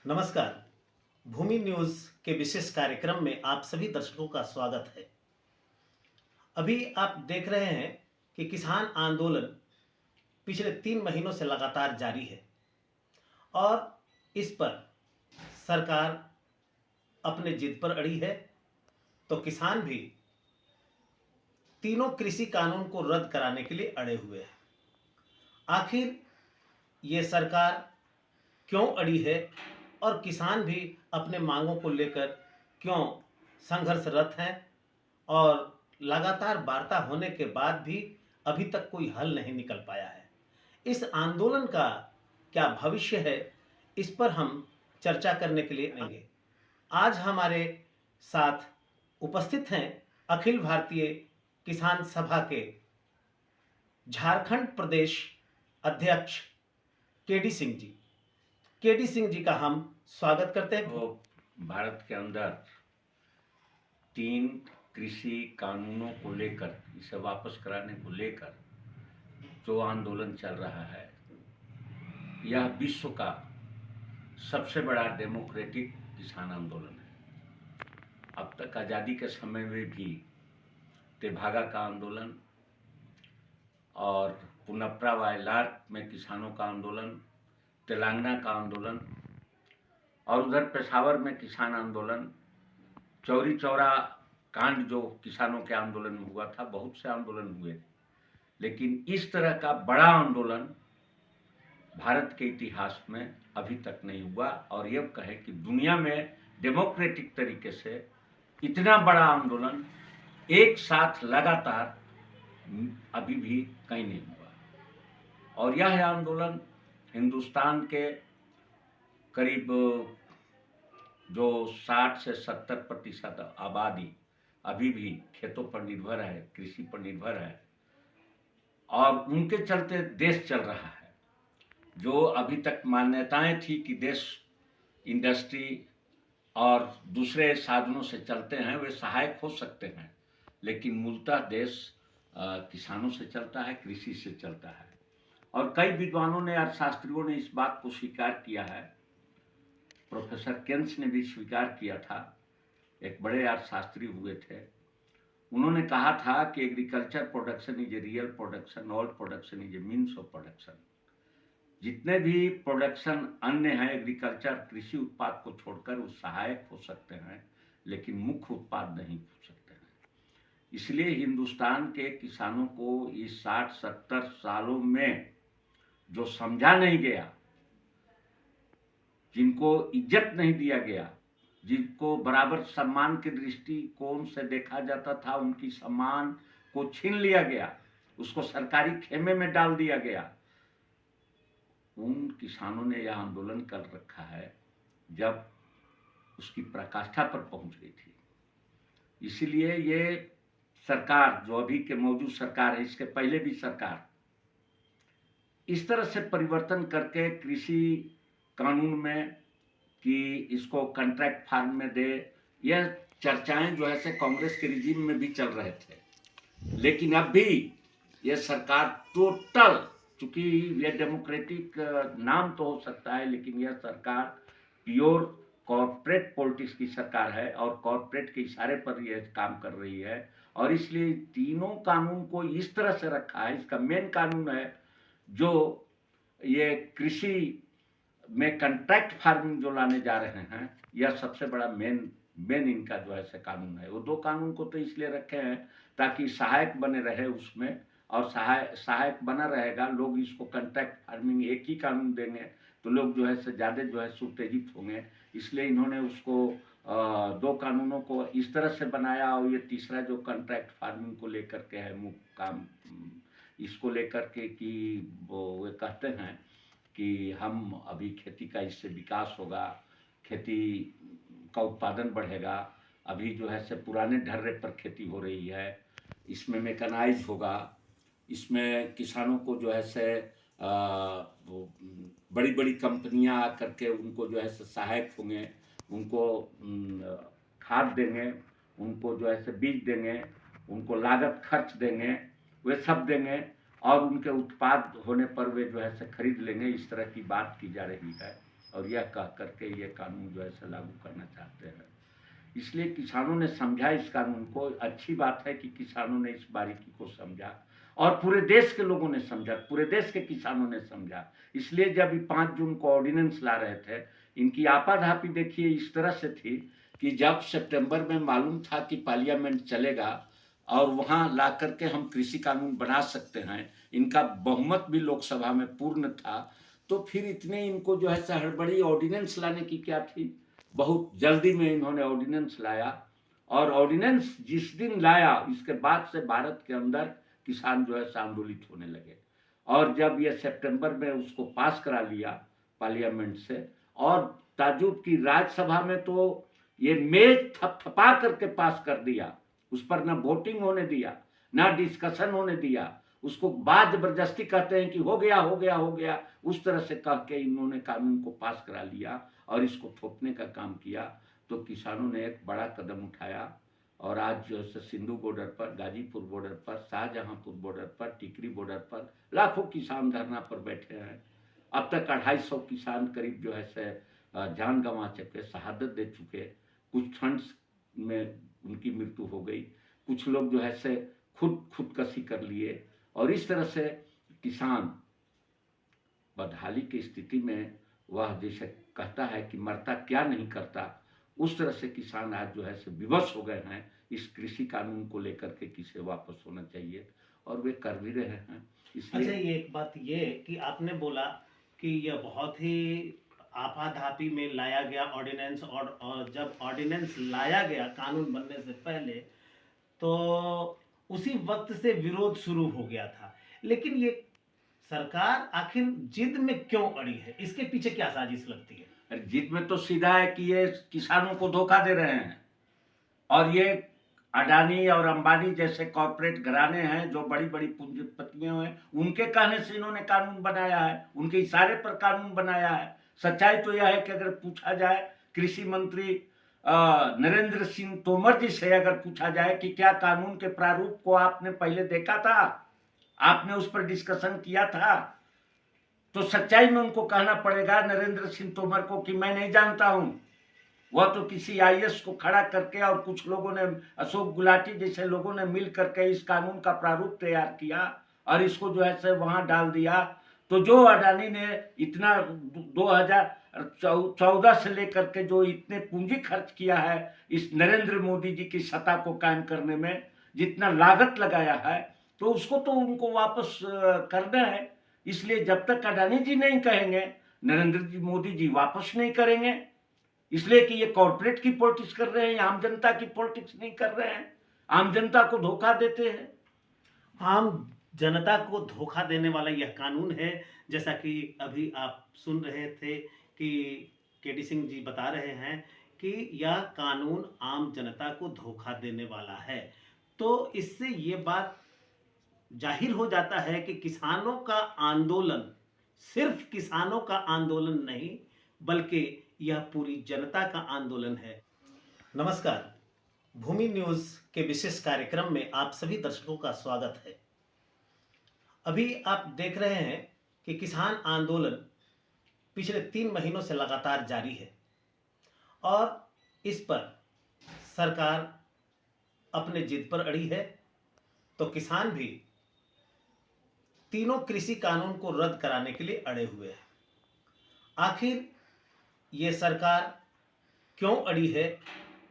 नमस्कार। भूमि न्यूज़ के विशेष कार्यक्रम में आप सभी दर्शकों का स्वागत है। अभी आप देख रहे हैं कि किसान आंदोलन पिछले 3 महीनों से लगातार जारी है और इस पर सरकार अपने जिद पर अड़ी है, तो किसान भी तीनों कृषि कानून को रद्द कराने के लिए अड़े हुए हैं। आखिर ये सरकार क्यों अड़ी है और किसान भी अपने मांगों को लेकर क्यों संघर्षरत हैं और लगातार वार्ता होने के बाद भी अभी तक कोई हल नहीं निकल पाया है। इस आंदोलन का क्या भविष्य है, इस पर हम चर्चा करने के लिए आएंगे। आज हमारे साथ उपस्थित हैं अखिल भारतीय किसान सभा के झारखंड प्रदेश अध्यक्ष केडी सिंह जी। केडी सिंह जी का हम स्वागत करते हैं। तो भारत के अंदर 3 कृषि कानूनों को लेकर, इसे वापस कराने को लेकर जो आंदोलन चल रहा है, यह विश्व का सबसे बड़ा डेमोक्रेटिक किसान आंदोलन है। अब तक आज़ादी के समय में भी तेभागा का आंदोलन और पुनप्रा वायलार में किसानों का आंदोलन, तेलंगाना का आंदोलन और उधर पेशावर में किसान आंदोलन, चौरी चौरा कांड जो किसानों के आंदोलन में हुआ था, बहुत से आंदोलन हुए, लेकिन इस तरह का बड़ा आंदोलन भारत के इतिहास में अभी तक नहीं हुआ। और ये कहे कि दुनिया में डेमोक्रेटिक तरीके से इतना बड़ा आंदोलन एक साथ लगातार अभी भी कहीं नहीं हुआ। और यह आंदोलन हिंदुस्तान के करीब जो 60 से 70% आबादी अभी भी खेतों पर निर्भर है, कृषि पर निर्भर है, और उनके चलते देश चल रहा है। जो अभी तक मान्यताएं थी कि देश इंडस्ट्री और दूसरे साधनों से चलते हैं, वे सहायक हो सकते हैं, लेकिन मूलतः देश किसानों से चलता है, कृषि से चलता है। और कई विद्वानों ने, अर्थशास्त्रियों ने इस बात को स्वीकार किया है। प्रोफेसर केन्स ने भी स्वीकार किया था, एक बड़े अर्थशास्त्री हुए थे। उन्होंने कहा था कि agriculture production is a real production, all production is a means of production. जितने भी प्रोडक्शन अन्य हैं, एग्रीकल्चर कृषि उत्पाद को छोड़कर वो सहायक हो सकते हैं, लेकिन मुख्य उत्पाद नहीं हो सकते हैं। इसलिए हिंदुस्तान के किसानों को इस 60-70 सालों में जो समझा नहीं गया, जिनको इज्जत नहीं दिया गया, जिनको बराबर सम्मान के दृष्टिकोण से देखा जाता था, उनकी सम्मान को छीन लिया गया, उसको सरकारी खेमे में डाल दिया गया, उन किसानों ने यह आंदोलन कर रखा है जब उसकी पराकाष्ठा पर पहुंच गई थी। इसीलिए ये सरकार, जो अभी के मौजूद सरकार है, इसके पहले भी सरकार इस तरह से परिवर्तन करके कृषि कानून में कि इसको कॉन्ट्रैक्ट फार्म में दे, यह चर्चाएं जो है से कांग्रेस के रिजीम में भी चल रहे थे। लेकिन अब भी यह सरकार टोटल, चूंकि यह डेमोक्रेटिक नाम तो हो सकता है, लेकिन यह सरकार प्योर कॉर्पोरेट पॉलिटिक्स की सरकार है और कॉर्पोरेट के इशारे पर यह काम कर रही है। और इसलिए तीनों कानून को इस तरह से रखा है। इसका मेन कानून है जो ये कृषि में कॉन्ट्रैक्ट फार्मिंग जो लाने जा रहे हैं, यह सबसे बड़ा मेन इनका जो है से कानून है। वो 2 कानून को तो इसलिए रखे हैं ताकि सहायक बने रहे उसमें, और सहायक बना रहेगा। लोग इसको कॉन्ट्रैक्ट फार्मिंग एक ही कानून देंगे तो लोग जो है से ज़्यादा जो है उत्तेजित होंगे। इसलिए इन्होंने उसको 2 कानूनों को इस तरह से बनाया। और ये तीसरा जो कॉन्ट्रैक्ट फार्मिंग को लेकर के है, मुख्य काम इसको लेकर के कि वो कहते हैं कि हम अभी खेती का इससे विकास होगा, खेती का उत्पादन बढ़ेगा। अभी जो है से पुराने ढर्रे पर खेती हो रही है, इसमें मैकेनाइज होगा, इसमें किसानों को जो है से बड़ी बड़ी कंपनियां आकर के उनको जो है से सहायक होंगे, उनको खाद देंगे, उनको जो है से बीज देंगे, उनको लागत खर्च देंगे, वे सब देंगे, और उनके उत्पाद होने पर वे जो है से खरीद लेंगे। इस तरह की बात की जा रही है। और यह कह करके ये कानून जो है से लागू करना चाहते हैं। इसलिए किसानों ने समझा इस कानून को। अच्छी बात है कि किसानों ने इस बारीकी को समझा और पूरे देश के लोगों ने समझा, पूरे देश के किसानों ने समझा। इसलिए जब 5 जून को ऑर्डिनेंस ला रहे थे, इनकी आपाधापी देखिए इस तरह से थी कि जब सितंबर में मालूम था कि पार्लियामेंट चलेगा और वहां ला करके हम कृषि कानून बना सकते हैं, इनका बहुमत भी लोकसभा में पूर्ण था, तो फिर इतने इनको जो है हड़बड़ी ऑर्डिनेंस लाने की क्या थी। बहुत जल्दी में इन्होंने ऑर्डिनेंस लाया और ऑर्डिनेंस जिस दिन लाया इसके बाद से भारत के अंदर किसान जो है आंदोलित होने लगे। और जब ये सितंबर में उसको पास करा लिया पार्लियामेंट से, और ताजुब की राज्यसभा में तो ये मेज थपथपा करके पास कर दिया, उस पर ना वोटिंग होने दिया, ना डिस्कशन होने दिया, उसको बाद जबरदस्ती कहते हैं कि हो गया हो गया हो गया, उस तरह से कह के इन्होंने कानून को पास करा लिया और इसको थोपने का काम किया। तो किसानों ने एक बड़ा कदम उठाया और आज जो है सिंधु बॉर्डर पर, गाजीपुर बॉर्डर पर, शाहजहांपुर बॉर्डर पर, टिकरी बॉर्डर पर लाखों किसान धरना पर बैठे हैं। अब तक 250 किसान करीब जो है से जान गंवा चुके, शहादत दे चुके। कुछ ठंड में उनकी मृत्यु हो गई, कुछ लोग जो है से खुदकशी कर लिए। और इस तरह से किसान बदहाली की स्थिति में, वह जैसे कहता है कि मरता क्या नहीं करता, उस तरह से किसान आज जो है से विवश हो गए हैं इस कृषि कानून को लेकर के किसे वापस होना चाहिए, और वे कर भी रहे हैं। अच्छा, ये एक बात ये कि आपने बोला कि यह बहुत ही आपाधापी में लाया गया ऑर्डिनेंस, और जब ऑर्डिनेंस लाया गया कानून बनने से पहले, तो उसी वक्त से विरोध शुरू हो गया था। लेकिन ये सरकार आखिर जिद में क्यों अड़ी है? इसके पीछे क्या साजिश लगती है? अरे जिद में तो सीधा है कि ये किसानों को धोखा दे रहे हैं, और ये अडानी और अंबानी जैसे कॉर्पोरेट घराने हैं जो बड़ी बड़ी पूंजीपतियां हैं, उनके कहने से इन्होंने कानून बनाया है, उनके इशारे पर कानून बनाया है। सच्चाई तो यह है कि अगर पूछा जाए कृषि मंत्री नरेंद्र सिंह तोमर जी से, अगर पूछा जाए कि क्या कानून के प्रारूप को आपने पहले देखा था, आपने उस पर डिस्कशन किया था, तो सच्चाई में उनको कहना पड़ेगा नरेंद्र सिंह तोमर को कि मैं नहीं जानता हूं। वह तो किसी आईएएस को खड़ा करके और कुछ लोगों ने, अशोक गुलाटी जैसे लोगों ने मिल करके इस कानून का प्रारूप तैयार किया और इसको जो है से वहां डाल दिया। तो जो अडानी ने इतना 2014 से लेकर के जो इतने पूंजी खर्च किया है इस नरेंद्र मोदी जी की सत्ता को कायम करने में, जितना लागत लगाया है, तो उसको तो उनको वापस करना है। इसलिए जब तक अडानी जी नहीं कहेंगे, नरेंद्र जी मोदी जी वापस नहीं करेंगे। इसलिए कि ये कॉर्पोरेट की पॉलिटिक्स कर रहे हैं, आम जनता की पॉलिटिक्स नहीं कर रहे हैं, आम जनता को धोखा देते हैं। आम जनता को धोखा देने वाला यह कानून है, जैसा कि अभी आप सुन रहे थे कि केडी सिंह जी बता रहे हैं कि यह कानून आम जनता को धोखा देने वाला है। तो इससे ये बात जाहिर हो जाता है कि किसानों का आंदोलन सिर्फ किसानों का आंदोलन नहीं, बल्कि यह पूरी जनता का आंदोलन है। नमस्कार, भूमि न्यूज के विशेष कार्यक्रम में आप सभी दर्शकों का स्वागत है। अभी आप देख रहे हैं कि किसान आंदोलन पिछले 3 महीनों से लगातार जारी है और इस पर सरकार अपने जिद पर अड़ी है, तो किसान भी तीनों कृषि कानून को रद्द कराने के लिए अड़े हुए हैं। आखिर ये सरकार क्यों अड़ी है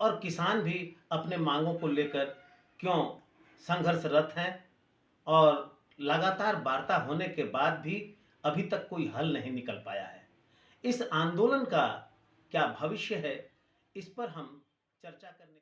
और किसान भी अपने मांगों को लेकर क्यों संघर्षरत हैं, और लगातार वार्ता होने के बाद भी अभी तक कोई हल नहीं निकल पाया है। इस आंदोलन का क्या भविष्य है, इस पर हम चर्चा करने